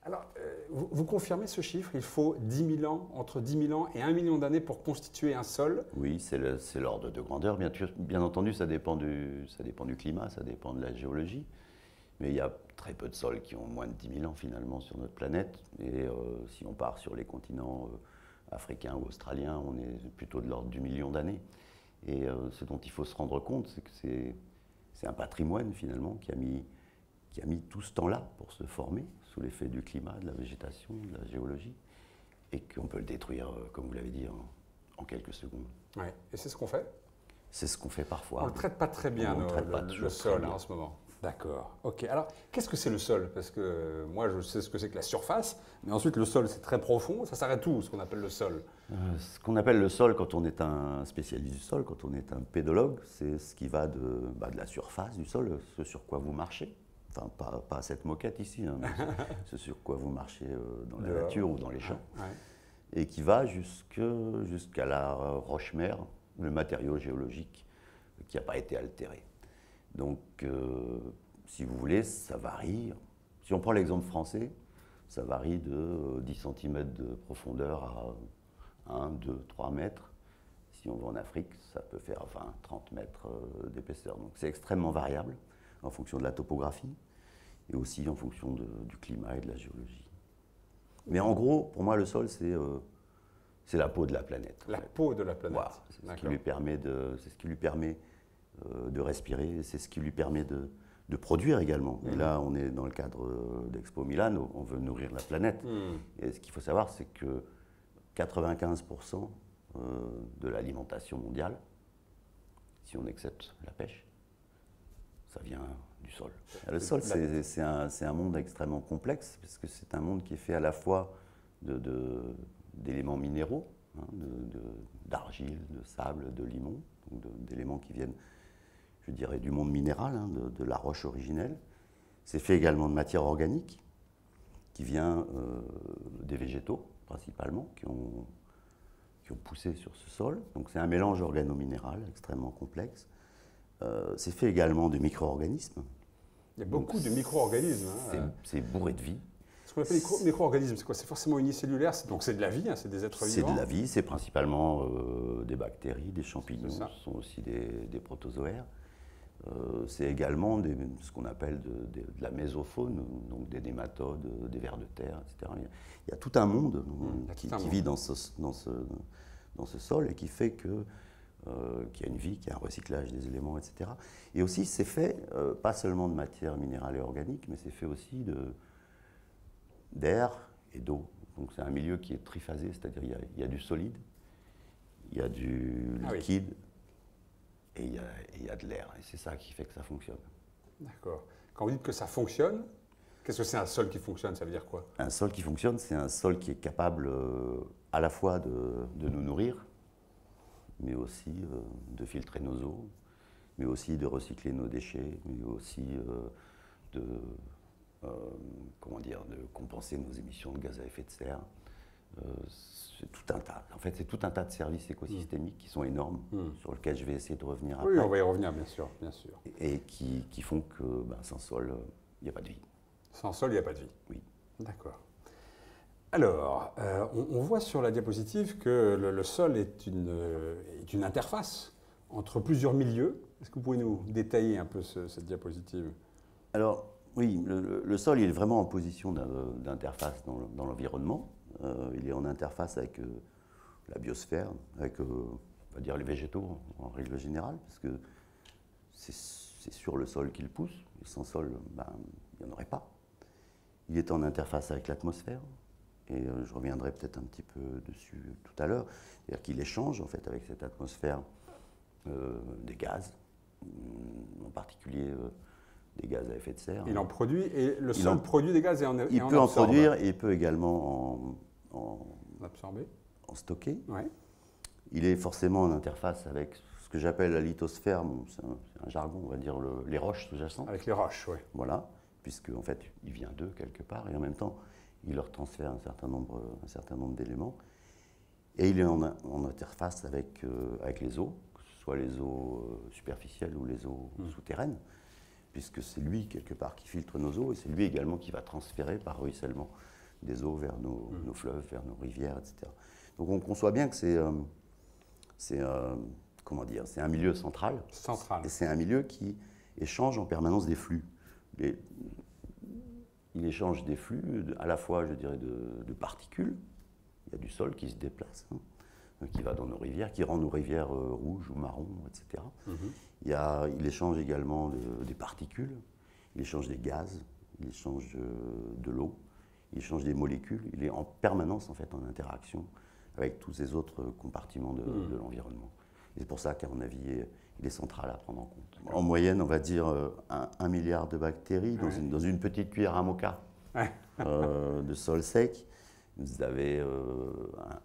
Alors, vous confirmez ce chiffre? Il faut 10 000 ans, entre 10 000 ans et 1 million d'années pour constituer un sol? Oui, c'est l'ordre de grandeur. Bien entendu, ça dépend du climat, ça dépend de la géologie. Mais il y a très peu de sols qui ont moins de 10 000 ans finalement sur notre planète. Et si on part sur les continents africains ou australiens, on est plutôt de l'ordre du million d'années. Et ce dont il faut se rendre compte, c'est que c'est un patrimoine finalement qui a mis tout ce temps-là pour se former sous l'effet du climat, de la végétation, de la géologie, et qu'on peut le détruire, comme vous l'avez dit, en quelques secondes. Ouais. Et c'est ce qu'on fait? C'est ce qu'on fait parfois. On ne le traite pas très bien, On ne le, traite pas le toujours sol très bien. en ce moment. D'accord. Ok. Alors, qu'est-ce que c'est le sol? Parce que moi, je sais ce que c'est que la surface, mais ensuite, le sol, c'est très profond. Ça s'arrête où, ce qu'on appelle le sol? Ce qu'on appelle le sol, quand on est un spécialiste du sol, quand on est un pédologue, c'est ce qui va de la surface du sol, ce sur quoi vous marchez. Enfin, pas cette moquette ici, hein, mais ce sur quoi vous marchez dans la nature ou dans les champs. Ouais. Et qui va jusqu'à la roche-mère, le matériau géologique qui n'a pas été altéré. Donc, si vous voulez, ça varie. Si on prend l'exemple français, ça varie de 10 cm de profondeur à 1, 2, 3 mètres. Si on va en Afrique, ça peut faire 20, 30 mètres d'épaisseur. Donc c'est extrêmement variable en fonction de la topographie et aussi en fonction du climat et de la géologie. Mais en gros, pour moi, le sol, c'est la peau de la planète. La peau de la planète. Voilà, c'est ce qui lui permet de respirer, c'est ce qui lui permet de produire également. Et là, on est dans le cadre d'Expo Milan, on veut nourrir la planète. Et ce qu'il faut savoir, c'est que 95% de l'alimentation mondiale, si on accepte la pêche, ça vient du sol. Le sol, c'est un monde extrêmement complexe, parce que c'est un monde qui est fait à la fois d'éléments minéraux, hein, d'argile, de sable, de limon, d'éléments qui viennent, je dirais, du monde minéral, hein, de la roche originelle. C'est fait également de matière organique, qui vient des végétaux, principalement, qui ont poussé sur ce sol. Donc c'est un mélange organo-minéral extrêmement complexe. C'est fait également de micro-organismes. Il y a beaucoup de micro-organismes. Hein. C'est bourré de vie. Ce qu'on appelle les micro-organismes, c'est quoi? C'est forcément unicellulaire, donc c'est de la vie, hein, c'est des êtres vivants. C'est de la vie, c'est principalement des bactéries, des champignons, ce sont aussi des protozoaires. C'est également ce qu'on appelle de la mésofaune, donc des nématodes, des vers de terre, etc. Il y a tout un monde qui vit dans ce sol et qui fait qu'il y a une vie, qu'il y a un recyclage des éléments, etc. Et aussi, c'est fait pas seulement de matière minérale et organique, mais c'est fait aussi d'air et d'eau. Donc c'est un milieu qui est triphasé, c'est-à-dire il y a du solide, il y a du liquide, et il y a de l'air. Et c'est ça qui fait que ça fonctionne. D'accord. Quand vous dites que ça fonctionne, qu'est-ce que c'est un sol qui fonctionne? Ça veut dire quoi? Un sol qui fonctionne, c'est un sol qui est capable à la fois de nous nourrir, mais aussi de filtrer nos eaux, mais aussi de recycler nos déchets, mais aussi de compenser nos émissions de gaz à effet de serre. C'est tout un tas. En fait, c'est tout un tas de services écosystémiques qui sont énormes, sur lesquels je vais essayer de revenir après. Oui, on va y revenir, bien sûr. Et qui font que sans sol, il n'y a pas de vie. Sans sol, il n'y a pas de vie. Oui. D'accord. Alors, on voit sur la diapositive que le sol est une interface entre plusieurs milieux. Est-ce que vous pouvez nous détailler un peu cette diapositive? Alors, oui, le sol, il est vraiment en position d'interface dans l'environnement. Il est en interface avec la biosphère, avec, on va dire, les végétaux en règle générale, parce que c'est sur le sol qu'il pousse, et sans sol, il n'y en aurait pas. Il est en interface avec l'atmosphère, et je reviendrai peut-être un petit peu dessus tout à l'heure, c'est-à-dire qu'il échange en fait avec cette atmosphère des gaz, en particulier des gaz à effet de serre. Il en produit, et le sol produit des gaz et en absorbe. Il peut en produire, et il peut également en absorber, en stocker. Ouais. Il est forcément en interface avec ce que j'appelle la lithosphère, c'est un jargon, on va dire les roches sous-jacentes. Avec les roches, oui. Voilà, puisque en fait, il vient d'eux quelque part, et en même temps, il leur transfère un certain nombre d'éléments. Et il est en interface avec les eaux, que ce soit les eaux superficielles ou les eaux souterraines, puisque c'est lui, quelque part, qui filtre nos eaux, et c'est lui également qui va transférer par ruissellement des eaux vers nos fleuves, vers nos rivières, etc. Donc on conçoit bien que comment dire, c'est un milieu central. Et c'est un milieu qui échange en permanence des flux. Il échange des flux à la fois, je dirais, de particules. Il y a du sol qui se déplace, qui va dans nos rivières, qui rend nos rivières rouges ou marrons, etc. Il échange également des particules, il échange des gaz, il échange de l'eau, il échange des molécules. Il est en permanence en fait en interaction avec tous ces autres compartiments de l'environnement. Et c'est pour ça qu'à mon avis, il est central à prendre en compte. En moyenne, on va dire 1 milliard de bactéries dans une petite cuillère à moka de sol sec. Vous avez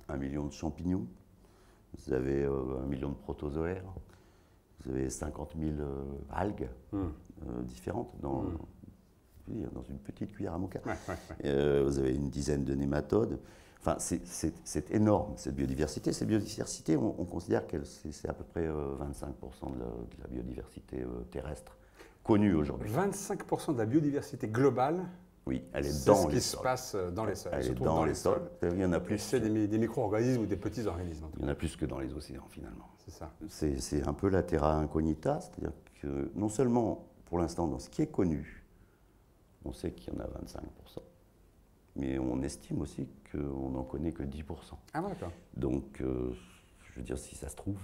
1 million de champignons, vous avez 1 million de protozoaires, vous avez 50 000 algues différentes dans une petite cuillère à moka. Vous avez une dizaine de nématodes. Enfin, c'est énorme, cette biodiversité. Cette biodiversité, on considère que c'est à peu près 25% de la biodiversité terrestre connue aujourd'hui. 25% de la biodiversité globale, oui, elle est dans les sols. C'est ce qui se passe dans les sols. Elle est dans les sols. Il y en a plus. C'est des micro-organismes ou des petits organismes. Il y en a plus que dans les océans, finalement. C'est ça. C'est un peu la terra incognita, c'est-à-dire que non seulement, pour l'instant, dans ce qui est connu, on sait qu'il y en a 25%. Mais on estime aussi qu'on n'en connaît que 10%. Ah d'accord. Donc, je veux dire, si ça se trouve,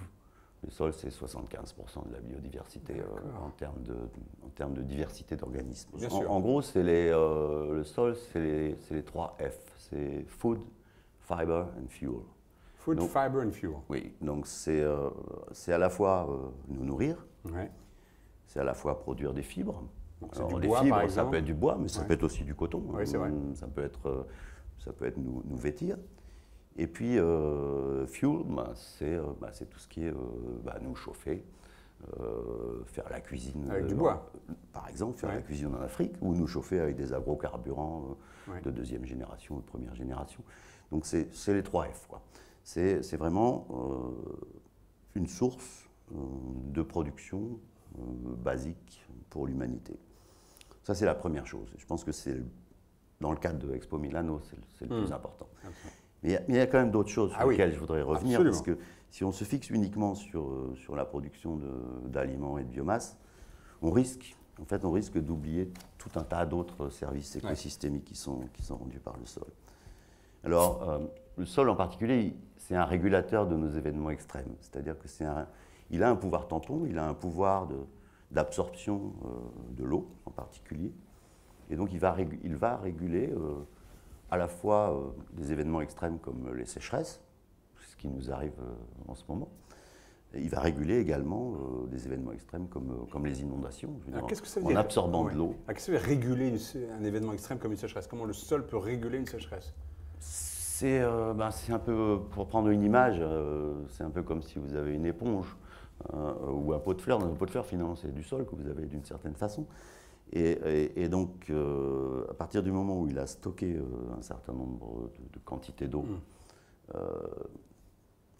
le sol, c'est 75% de la biodiversité en termes de diversité d'organismes. En gros, le sol, c'est les 3 F. C'est food, fiber and fuel. Food, fiber and fuel. Oui, donc c'est à la fois nous nourrir, c'est à la fois produire des fibres. Alors, les fibres, ça peut être du bois, mais ça peut être aussi du coton. Oui, c'est vrai. Ça peut être nous vêtir. Et puis, fuel, c'est tout ce qui est nous chauffer, faire la cuisine. Avec du bois. Par exemple, faire la cuisine en Afrique, ou nous chauffer avec des agrocarburants de 2e génération ou de 1re génération. Donc, c'est les 3 F, quoi. C'est vraiment une source de production basique pour l'humanité. Ça, c'est la première chose. Je pense que dans le cadre de Expo Milano, c'est le plus important. Mais il y a quand même d'autres choses sur lesquelles je voudrais revenir. Absolument. Parce que si on se fixe uniquement sur la production d'aliments et de biomasse, on risque d'oublier tout un tas d'autres services écosystémiques qui sont rendus par le sol. Alors, le sol en particulier, c'est un régulateur de nos événements extrêmes. C'est-à-dire qu'il a un pouvoir tampon, il a un pouvoir d'absorption de l'eau en particulier. Et donc il va réguler à la fois des événements extrêmes comme les sécheresses, ce qui nous arrive en ce moment. Et il va réguler également des événements extrêmes comme les inondations, qu'est-ce que ça veut en absorbant de l'eau. Qu'est-ce que ça veut dire réguler un événement extrême comme une sécheresse? Comment le sol peut réguler une sécheresse? C'est un peu, pour prendre une image, c'est un peu comme si vous avez une éponge ou un pot de fleurs. Dans un pot de fleurs, finalement, c'est du sol que vous avez d'une certaine façon. Et donc, à partir du moment où il a stocké un certain nombre de quantités d'eau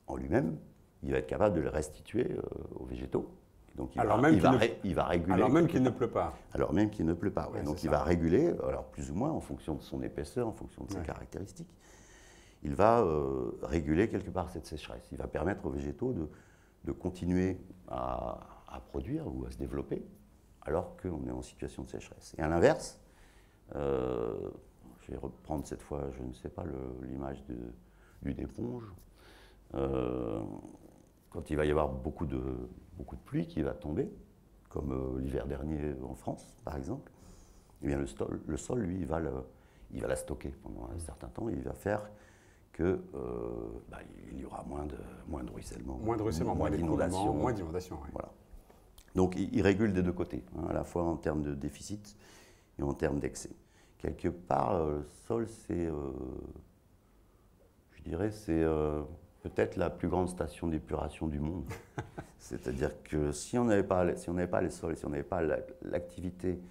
en lui-même, il va être capable de le restituer aux végétaux. Donc il va réguler. Alors même qu'il ne pleut pas. Alors même qu'il ne pleut pas. Ouais. Donc il va réguler, alors plus ou moins en fonction de son épaisseur, en fonction de ses caractéristiques. Il va réguler quelque part cette sécheresse. Il va permettre aux végétaux de continuer à produire ou à se développer alors qu'on est en situation de sécheresse. Et à l'inverse, je vais reprendre cette fois, je ne sais pas, l'image d'une éponge. Quand il va y avoir beaucoup de pluie qui va tomber, comme l'hiver dernier en France, par exemple, eh bien le sol, lui, il va la stocker pendant un certain temps et il va faire qu'il y aura moins de ruissellement. Moins d'inondations. Moins d'inondations, oui. Voilà. Donc il régule des deux côtés, à la fois en termes de déficit et en termes d'excès. Quelque part, le sol, c'est peut-être la plus grande station d'épuration du monde. C'est-à-dire que si on n'avait pas les sols, si on n'avait pas l'activité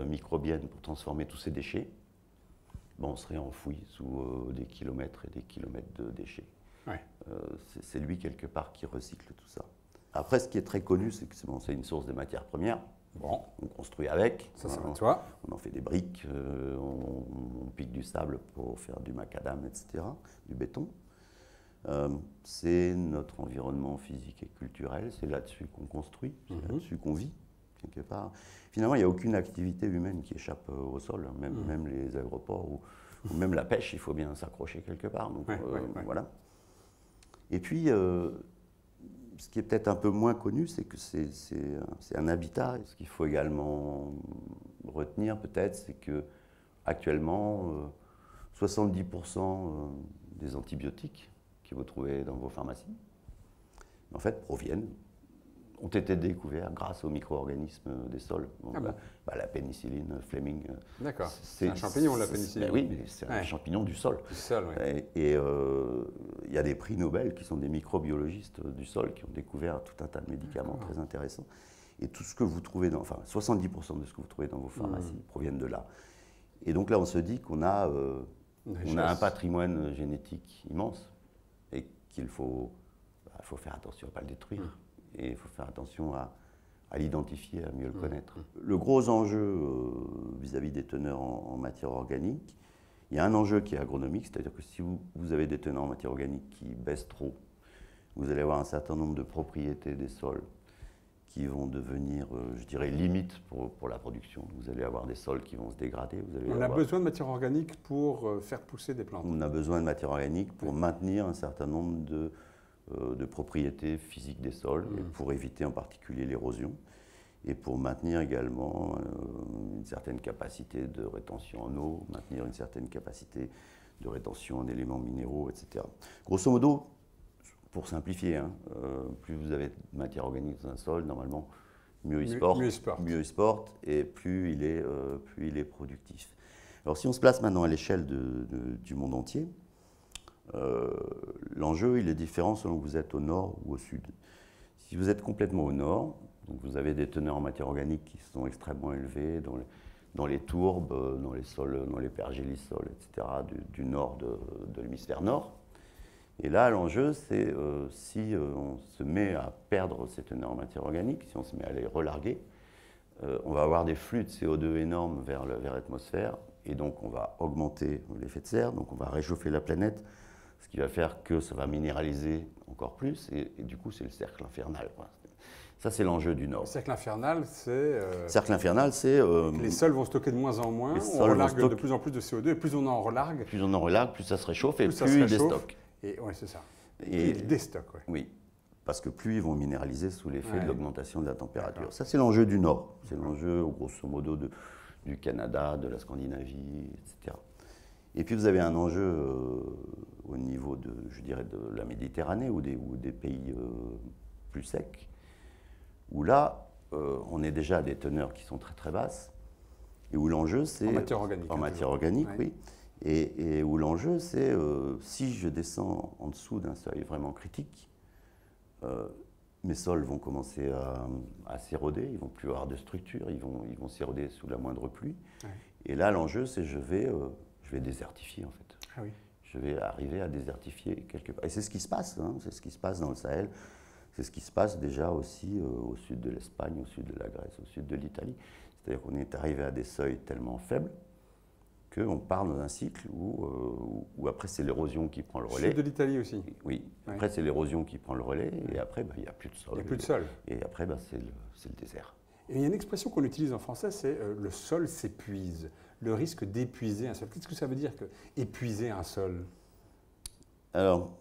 microbienne pour transformer tous ces déchets, on serait enfoui sous des kilomètres et des kilomètres de déchets. Ouais. C'est lui, quelque part, qui recycle tout ça. Après, ce qui est très connu, c'est que c'est une source de matières premières. Bon. On construit avec. Ça va de soi. On en fait des briques, on pique du sable pour faire du macadam, etc., du béton. C'est notre environnement physique et culturel, c'est là-dessus qu'on construit, c'est là-dessus qu'on vit, quelque part. Finalement, il n'y a aucune activité humaine qui échappe au sol, hein, même les aéroports ou même la pêche, il faut bien s'accrocher quelque part. Donc, voilà. Et puis, ce qui est peut-être un peu moins connu, c'est que c'est un habitat. Ce qu'il faut également retenir, peut-être, c'est que actuellement, 70% des antibiotiques que vous trouvez dans vos pharmacies, en fait, ont été découverts grâce aux micro-organismes des sols. Donc, la pénicilline, Fleming. D'accord. C'est un champignon, la pénicilline. Oui, mais c'est un champignon du sol. Du sol, oui. Et il y a des prix Nobel qui sont des microbiologistes du sol qui ont découvert tout un tas de médicaments très intéressants. Et tout ce que vous trouvez 70% de ce que vous trouvez dans vos pharmacies proviennent de là. Et donc là, on se dit qu'on a un patrimoine génétique immense et qu'il faut faire attention à ne pas le détruire. Et il faut faire attention à l'identifier, à mieux le connaître. Le gros enjeu vis-à-vis des teneurs en matière organique, il y a un enjeu qui est agronomique, c'est-à-dire que si vous avez des teneurs en matière organique qui baissent trop, vous allez avoir un certain nombre de propriétés des sols qui vont devenir, je dirais, limites pour la production. Vous allez avoir des sols qui vont se dégrader. On a besoin de matière organique pour faire pousser des plantes. On a besoin de matière organique pour maintenir un certain nombre de propriétés physiques des sols, et pour éviter en particulier l'érosion, et pour maintenir également une certaine capacité de rétention en eau, maintenir une certaine capacité de rétention en éléments minéraux, etc. Grosso modo, pour simplifier, plus vous avez de matière organique dans un sol, normalement, mieux il se porte, et plus il est productif. Alors si on se place maintenant à l'échelle du monde entier, l'enjeu il est différent selon que vous êtes au nord ou au sud. Si vous êtes complètement au nord, donc vous avez des teneurs en matière organique qui sont extrêmement élevées dans les tourbes, dans les sols, dans les pergélisols, etc., du nord de l'hémisphère nord. Et là, l'enjeu, c'est si on se met à perdre ces teneurs en matière organique, si on se met à les relarguer, on va avoir des flux de CO2 énormes vers l'atmosphère, et donc on va augmenter l'effet de serre, donc on va réchauffer la planète, ce qui va faire que ça va minéraliser encore plus, et du coup, c'est le cercle infernal, quoi. Ça, c'est l'enjeu du Nord. Le cercle infernal, c'est... cercle infernal, c'est... les sols vont stocker de moins en moins, on relargue de plus en plus de CO2, et plus on en relargue... Plus on en relargue, plus ça se réchauffe, et plus il déstocke. Oui, c'est ça. Et il déstocke, oui. Oui, parce que plus ils vont minéraliser sous l'effet de l'augmentation de la température. Ça, c'est l'enjeu du Nord. C'est l'enjeu, grosso modo, du Canada, de la Scandinavie, etc. Et puis, vous avez un enjeu au niveau de la Méditerranée ou des pays plus secs, où là, on est déjà à des teneurs qui sont très très basses, et où l'enjeu c'est... En matière organique. En matière organique, oui. Et où l'enjeu c'est, si je descends en dessous d'un seuil vraiment critique, mes sols vont commencer à s'éroder, ils ne vont plus avoir de structure, ils vont s'éroder sous la moindre pluie. Ouais. Et là, l'enjeu c'est je vais désertifier en fait. Ah oui. Je vais arriver à désertifier quelque part. Et c'est ce qui se passe, hein, c'est ce qui se passe dans le Sahel. C'est ce qui se passe déjà aussi au sud de l'Espagne, au sud de la Grèce, au sud de l'Italie. C'est-à-dire qu'on est arrivé à des seuils tellement faibles qu'on part dans un cycle où après c'est l'érosion qui prend le relais. Sud de l'Italie aussi. Oui, après c'est l'érosion qui prend le relais et après il n'y a plus de sol. Il n'y a plus de sol. Et après c'est le désert. Et il y a une expression qu'on utilise en français, c'est le sol s'épuise. Le risque d'épuiser un sol. Qu'est-ce que ça veut dire que épuiser un sol? Alors,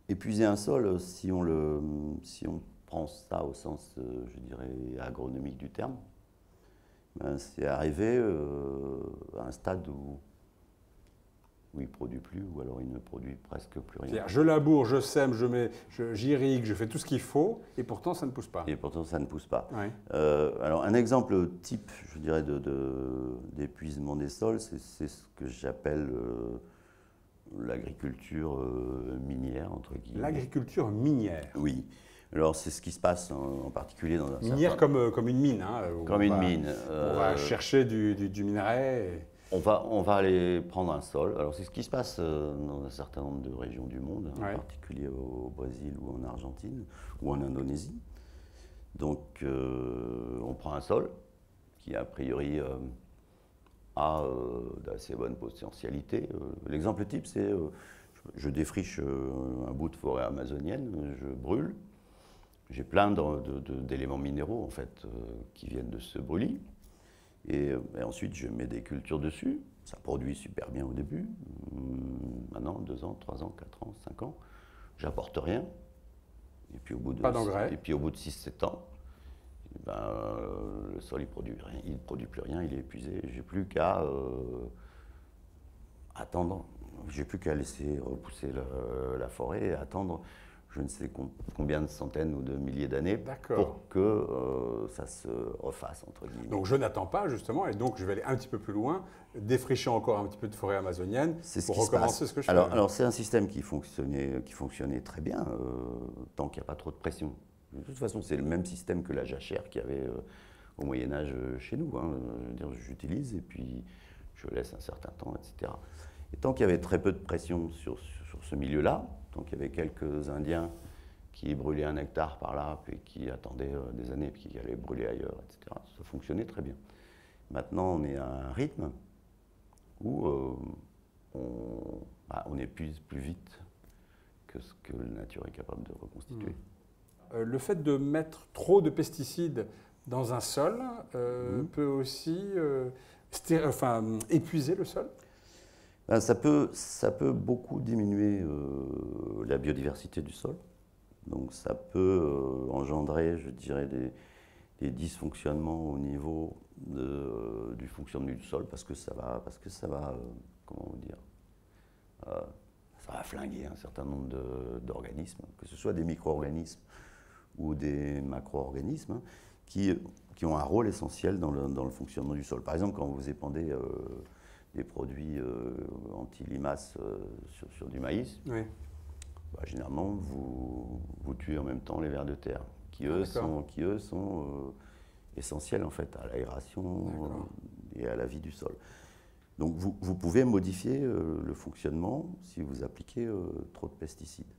épuiser un sol, si on prend ça au sens, je dirais, agronomique du terme, ben c'est arriver à un stade où il ne produit plus, ou alors il ne produit presque plus rien. C'est-à-dire, je laboure, je sème, j'irrigue, je fais tout ce qu'il faut, et pourtant ça ne pousse pas. Et pourtant ça ne pousse pas. Ouais. Alors un exemple type, je dirais, d'épuisement des sols, c'est ce que j'appelle... l'agriculture minière, entre guillemets. L'agriculture minière? Oui. Alors, c'est ce qui se passe en particulier dans un minière certain... comme une mine. Hein, comme une mine. On va chercher du minerai. On va aller prendre un sol. Alors, c'est ce qui se passe dans un certain nombre de régions du monde, en particulier au Brésil ou en Argentine ou en Indonésie. Donc, on prend un sol qui, a priori, a d'assez bonnes potentialités. L'exemple type, c'est je défriche un bout de forêt amazonienne, je brûle. J'ai plein d'éléments minéraux, en fait, qui viennent de ce brûlis. Et ensuite, je mets des cultures dessus. Ça produit super bien au début. 1 an, 2 ans, 3 ans, 4 ans, 5 ans. J'apporte rien. Et puis au bout de, Pas d'engrais. Et puis au bout de 6-7 ans, le sol, il produit rien. Il ne produit plus rien, il est épuisé. J'ai plus qu'à attendre. J'ai plus qu'à laisser repousser la forêt et attendre je ne sais combien de centaines ou de milliers d'années pour que ça se refasse, entre guillemets. Donc je n'attends pas, justement, et donc je vais aller un petit peu plus loin, défricher encore un petit peu de forêt amazonienne pour recommencer ce que je fais. Alors c'est un système qui fonctionnait très bien, tant qu'il n'y a pas trop de pression. De toute façon, c'est le même système que la jachère qu'il y avait au Moyen-Âge chez nous. Hein. Je veux dire, j'utilise et puis je laisse un certain temps, etc. Et tant qu'il y avait très peu de pression sur ce milieu-là, tant qu'il y avait quelques Indiens qui brûlaient 1 hectare par là, puis qui attendaient des années, puis qui allaient brûler ailleurs, etc., ça fonctionnait très bien. Maintenant, on est à un rythme où on épuise plus vite que ce que la nature est capable de reconstituer. Le fait de mettre trop de pesticides dans un sol peut aussi épuiser le sol ? Ça peut beaucoup diminuer la biodiversité du sol. Donc ça peut engendrer, je dirais, des dysfonctionnements au niveau du fonctionnement du sol parce que ça va comment vous dire, ça va flinguer un certain nombre d'organismes, que ce soit des micro-organismes ou des macro-organismes, hein, qui ont un rôle essentiel dans le fonctionnement du sol. Par exemple, quand vous épandez des produits anti-limaces sur du maïs, oui. Généralement, vous tuez en même temps les vers de terre, qui eux sont essentiels en fait à l'aération et à la vie du sol. Donc vous pouvez modifier le fonctionnement si vous appliquez trop de pesticides.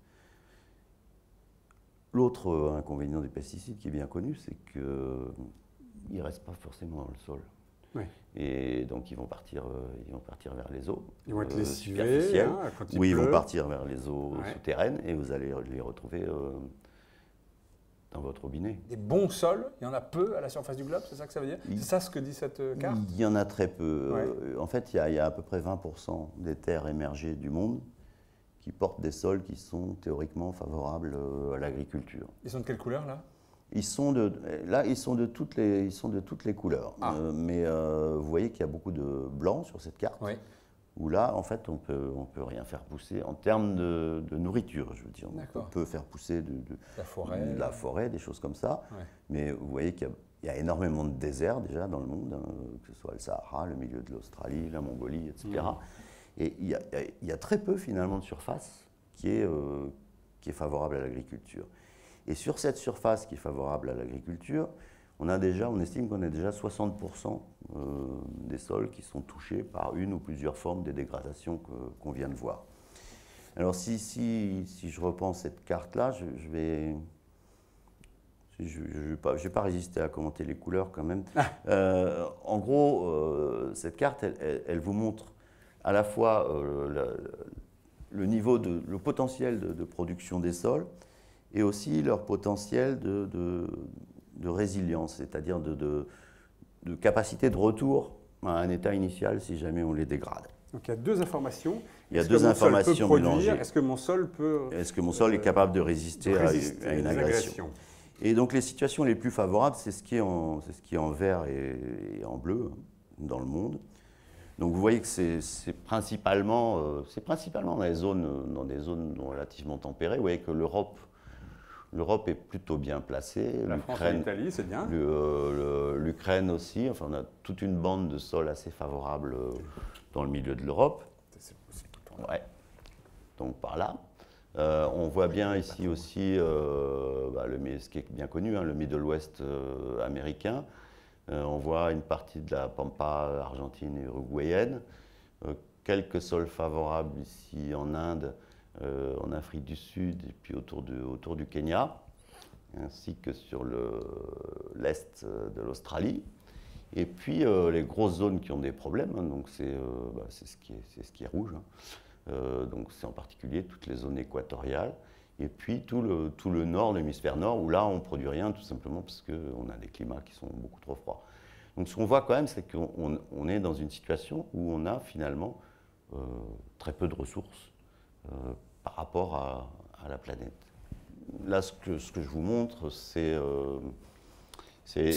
L'autre inconvénient des pesticides qui est bien connu, c'est qu'ils ne restent pas forcément dans le sol. Oui. Et donc ils vont partir vers les eaux superficielles, ou ils vont partir vers les eaux souterraines et vous allez les retrouver dans votre robinet. Des bons sols, il y en a peu à la surface du globe, c'est ça que ça veut dire? C'est ça ce que dit cette carte? Il y en a très peu. En fait, il y a à peu près 20% des terres émergées du monde qui portent des sols qui sont théoriquement favorables à l'agriculture. Ils sont de quelle couleur là? Ils sont de toutes les couleurs. Mais vous voyez qu'il y a beaucoup de blanc sur cette carte. Oui. Où là, en fait, on peut rien faire pousser en termes de nourriture, je veux dire. On peut faire pousser de la forêt, des choses comme ça. Ouais. Mais vous voyez qu'il y a énormément de déserts déjà dans le monde, hein, que ce soit le Sahara, le milieu de l'Australie, la Mongolie, etc. Et il y a très peu finalement de surface qui est favorable à l'agriculture. Et sur cette surface qui est favorable à l'agriculture, on estime qu'on a déjà 60% des sols qui sont touchés par une ou plusieurs formes de dégradation qu'on vient de voir. Alors si je reprends cette carte-là, je vais pas résister à commenter les couleurs quand même. En gros, cette carte, elle vous montre à la fois le potentiel de production des sols, et aussi leur potentiel de résilience, c'est-à-dire de capacité de retour à un état initial si jamais on les dégrade. Donc il y a deux informations. Il y a deux informations mélangées. Est-ce que mon sol peut... Est-ce que mon sol est capable de résister à une agression? Et donc les situations les plus favorables, c'est ce qui est en vert et en bleu dans le monde. Donc vous voyez que c'est principalement dans des zones relativement tempérées. Vous voyez que l'Europe est plutôt bien placée. La France et l'Italie, c'est bien. L'Ukraine aussi. Enfin, on a toute une bande de sols assez favorables dans le milieu de l'Europe. Ouais. Donc par là. On voit bien ici aussi ce qui est bien connu, hein, le Middle West américain. On voit une partie de la pampa argentine et uruguayenne. Quelques sols favorables ici en Inde, en Afrique du Sud et puis autour du Kenya. ainsi que sur l'est de l'Australie. Et puis les grosses zones qui ont des problèmes, hein, donc c'est ce qui est rouge. Hein. Donc c'est en particulier toutes les zones équatoriales. Et puis tout le nord, l'hémisphère nord, où là on ne produit rien tout simplement parce qu'on a des climats qui sont beaucoup trop froids. Donc ce qu'on voit quand même, c'est qu'on est dans une situation où on a finalement très peu de ressources par rapport à la planète. Là, ce que je vous montre, c'est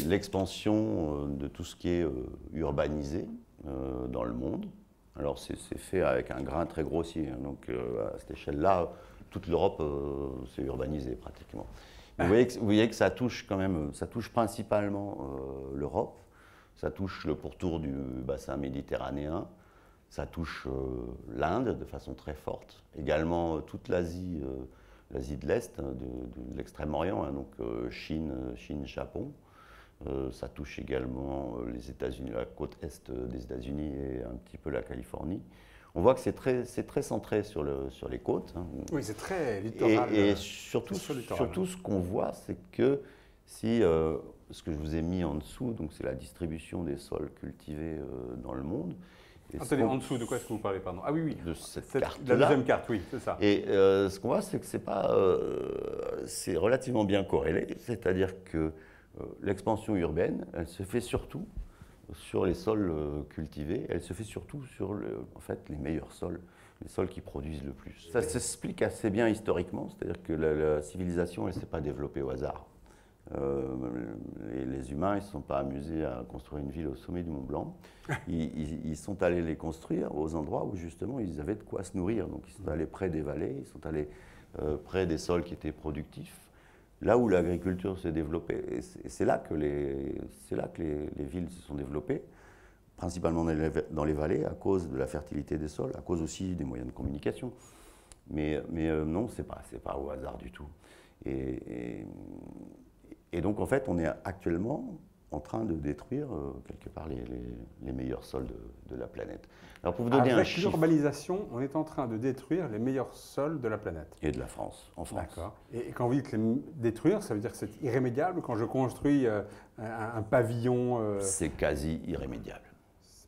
l'expansion de tout ce qui est urbanisé dans le monde. Alors c'est fait avec un grain très grossier, hein, donc à cette échelle-là, toute l'Europe s'est urbanisée pratiquement. Vous voyez que ça touche quand même, ça touche principalement l'Europe, ça touche le pourtour du bassin méditerranéen, ça touche l'Inde de façon très forte, également toute l'Asie de l'Est, hein, de l'Extrême-Orient, hein, donc Chine, Japon. Ça touche également les États-Unis, la côte est des États-Unis et un petit peu la Californie. On voit que c'est très centré sur les côtes. Hein. Oui, c'est très littoral. Et surtout, ce qu'on voit, c'est que si ce que je vous ai mis en dessous, donc c'est la distribution des sols cultivés dans le monde. Attendez, en dessous, de quoi est-ce que vous parlez, pardon? Ah oui, oui. De cette carte-là. La deuxième carte, oui, c'est ça. Et ce qu'on voit, c'est que c'est relativement bien corrélé, c'est-à-dire que l'expansion urbaine, elle se fait surtout sur les sols cultivés, elle se fait surtout sur en fait, les meilleurs sols, les sols qui produisent le plus. Ça s'explique assez bien historiquement, c'est-à-dire que la civilisation, elle ne s'est pas développée au hasard. Les humains, ils ne se sont pas amusés à construire une ville au sommet du Mont Blanc. Ils sont allés les construire aux endroits où justement ils avaient de quoi se nourrir. Donc ils sont allés près des vallées, ils sont allés près des sols qui étaient productifs. Là où l'agriculture s'est développée, et c'est là que les villes se sont développées, principalement dans les vallées, à cause de la fertilité des sols, à cause aussi des moyens de communication. Mais non, c'est pas au hasard du tout. Et donc, en fait, on est actuellement en train de détruire, quelque part, les meilleurs sols de la planète. Alors, pour vous donner un chiffre... Avec l'urbanisation, on est en train de détruire les meilleurs sols de la planète. Et de la France, en France. D'accord. Et quand vous dites détruire, ça veut dire que c'est irrémédiable? Quand je construis un pavillon... C'est quasi irrémédiable.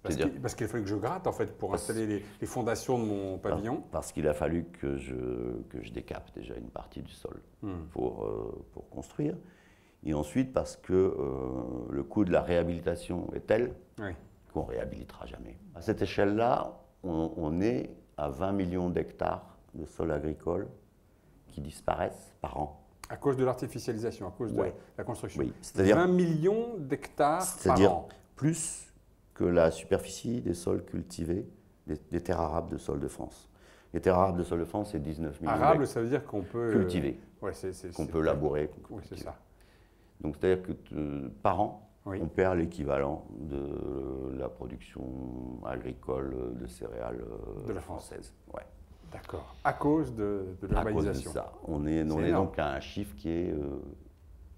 Parce qu'il fallait que je gratte, en fait, pour installer les fondations de mon pavillon. Parce qu'il a fallu que je décape déjà une partie du sol pour construire. Et ensuite, parce que le coût de la réhabilitation est tel qu'on ne réhabilitera jamais. À cette échelle-là, on est à 20 millions d'hectares de sols agricoles qui disparaissent par an. À cause de l'artificialisation, à cause de la construction. Oui, c'est-à-dire 20 millions d'hectares par an. C'est-à-dire plus que la superficie des sols cultivés des terres arables de sol de France. Les terres arables de sol de France, c'est 19 millions d'hectares. Arable, ça veut dire qu'on peut... cultiver, qu'on peut labourer. Oui, c'est ça. Donc, c'est-à-dire que par an, on perd l'équivalent de la production agricole de céréales de la française. Ouais. D'accord. À cause de l'urbanisation. À cause de ça. On est donc à un chiffre qui est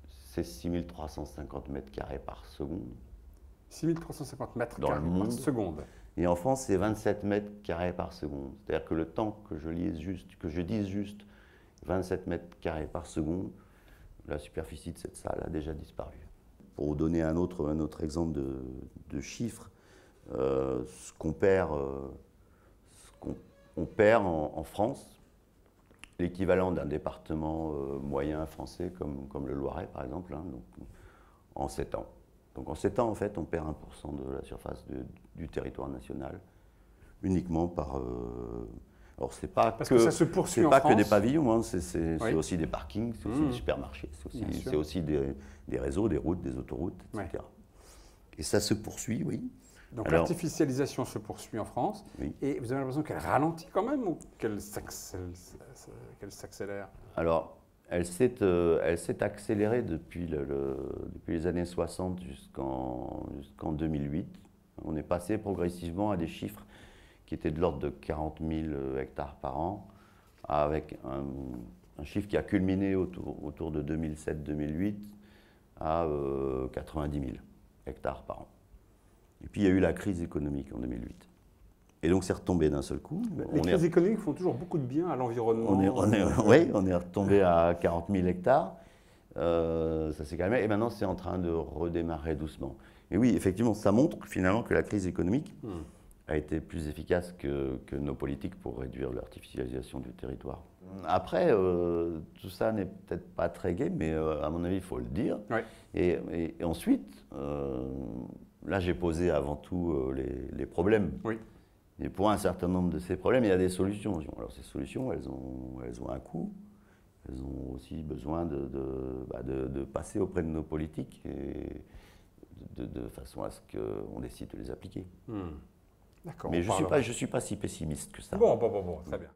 6350 mètres carrés par seconde. 6350 mètres dans carrés le monde. par seconde. Et en France, c'est 27 mètres carrés par seconde. C'est-à-dire que le temps que je dise juste 27 mètres carrés par seconde, la superficie de cette salle a déjà disparu. Pour vous donner un autre exemple de chiffres, ce qu'on perd, on perd en France l'équivalent d'un département moyen français comme le Loiret, par exemple, hein, donc, en 7 ans. Donc en 7 ans, en fait, on perd 1% de la surface du territoire national, uniquement par... alors, c'est pas Parce que ça se poursuit en France. France. Que des pavillons, hein, c'est aussi des parkings, c'est aussi des supermarchés, c'est aussi des réseaux, des routes, des autoroutes, etc. Et ça se poursuit, oui. Donc l'artificialisation se poursuit en France, et vous avez l'impression qu'elle ralentit quand même ou qu'elle s'accélère? Alors, elle s'est accélérée depuis les années 60 jusqu'en 2008. On est passé progressivement à des chiffres qui étaient de l'ordre de 40 000 hectares par an, avec un chiffre qui a culminé autour de 2007-2008 à 90 000 hectares par an. Et puis il y a eu la crise économique en 2008. Et donc c'est retombé d'un seul coup. Les crises économiques font toujours beaucoup de bien à l'environnement. Oui, on est retombé à 40 000 hectares. Ça s'est calmé et maintenant c'est en train de redémarrer doucement. Mais oui, effectivement, ça montre finalement que la crise économique a été plus efficace que nos politiques pour réduire l'artificialisation du territoire. Après, tout ça n'est peut-être pas très gai, mais à mon avis, il faut le dire. Oui. Et ensuite, là j'ai posé avant tout les problèmes. Oui. Et pour un certain nombre de ces problèmes, il y a des solutions. Alors ces solutions, elles ont un coût. Elles ont aussi besoin de passer auprès de nos politiques et de façon à ce qu'on décide de les appliquer. D'accord. Mais je ne suis pas si pessimiste que ça. Bon, très bien.